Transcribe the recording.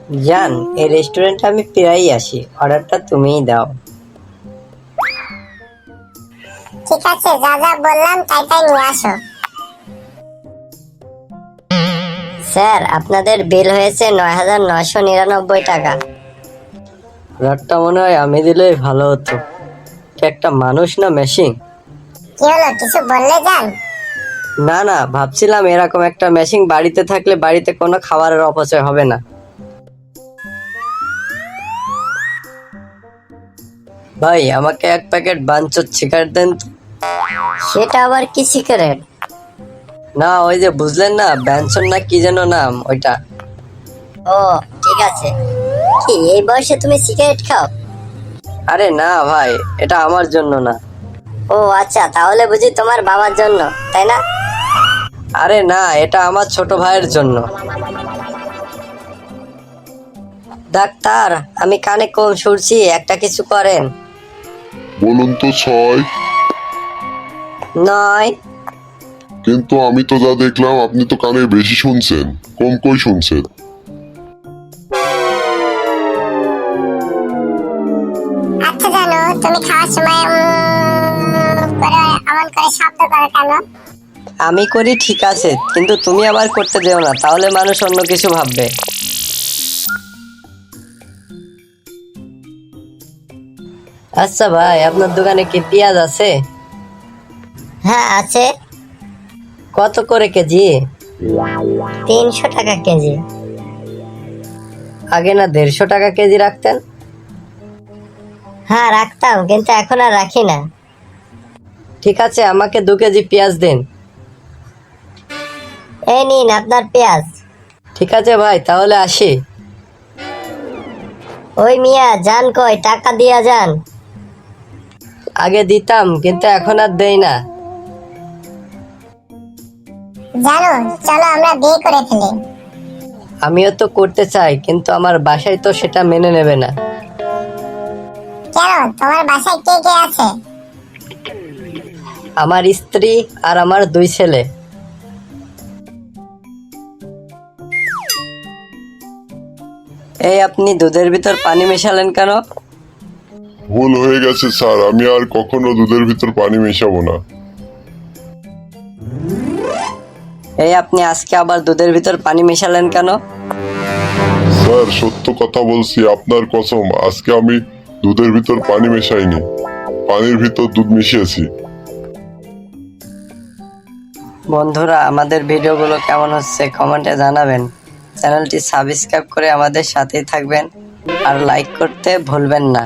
জান, এই রেস্টুরেন্টে আমি প্রায়ই আসি, অর্ডারটা তুমিই দাও। ঠিক আছে, যা যা বললাম তাই তাই নিয়ে আসো। স্যার, আপনাদের বিল হয়েছে ৯,৯৯৯ টাকা। অর্ডারটা মনে হয় আমি দিলেই ভালো হতো। এটা একটা মানুষ না মেশিন? কি হলো, কিছু বললে যান? না না, ভাবছিলাম এরকম একটা মেশিন বাড়িতে থাকলে বাড়িতে কোনো খাবারের অপচয় হবে না। ভাই, আমাকে এক প্যাকেট বাঞ্চোর সিগারেট দেন তো। সেটা আবার কি সিগারেট? না, ওই যে বুঝলেন না, ব্যানসন না কি যেন নাম ওইটা। ও, ঠিক আছে। কি এই বয়সে তুমি সিগারেট খাও? আরে না ভাই, এটা আমার জন্য না। ও আচ্ছা, তাহলে বুঝি তোমার বাবার জন্য, তাই না? আরে না, এটা আমার ছোট ভাইয়ের জন্য। ডাক্তার, আমি কানে কম শুনছি, একটা কিছু করেন। বলুন তো 6। 9। কিন্তু আমি তো যা দেখলাম আপনি তো কানে বেশি শুনছেন, কম কই শুনছেন। আচ্ছা জানো, তুমি খাওয়ার সময় করে এমন করে শব্দ করো কেন? আমি করি ঠিক আছে, কিন্তু তুমি আবার করতে যেও না, তাহলে মানুষ অন্য কিছু ভাববে। আচ্ছা ভাই, আপনার দোকানে কি পেঁয়াজ আছে? হ্যাঁ আছে। কত করে কেজি? 300 টাকা কেজি। আগে না 150 টাকা কেজি রাখতেন? হ্যাঁ রাখতাম, কিন্তু এখন আর রাখি না। ঠিক আছে, আমাকে 2 কেজি পেঁয়াজ দিন। এই নিন আপনার পেঁয়াজ। ঠিক আছে ভাই, তাহলে আসি। ওই মিয়া, যান কই? টাকা দিয়া যান। আগে দিতাম, কিন্তু এখন আর দেই না। জানো, চলো আমরা বিয়ে করে ফেলি। আমিও তো করতে চাই, কিন্তু আমার বাসায় তো সেটা মেনে নেবে না। কেন, তোমার বাসায় কে কে আছে? আমার স্ত্রী আর আমার 2 ছেলে। এই, আপনি দুধের ভিতর পানি মেশালেন কেন? ভুল হয়ে গেছে স্যার, আমি আর কখনো দুধের ভিতর পানি মেশাবো না। এই, আপনি আজকে আবার দুধের ভিতর পানি মেশালেন কেন? স্যার সত্য কথা বলছি, আপনার কসম, আজকে আমি দুধের ভিতর পানি মেশাইনি, পানির ভিতর দুধ মিশিয়েছি। বন্ধুরা, আমাদের ভিডিওগুলো কেমন হচ্ছে কমেন্টে জানাবেন। চ্যানেলটি সাবস্ক্রাইব করে আমাদের সাথেই থাকবেন, আর লাইক করতে ভুলবেন না।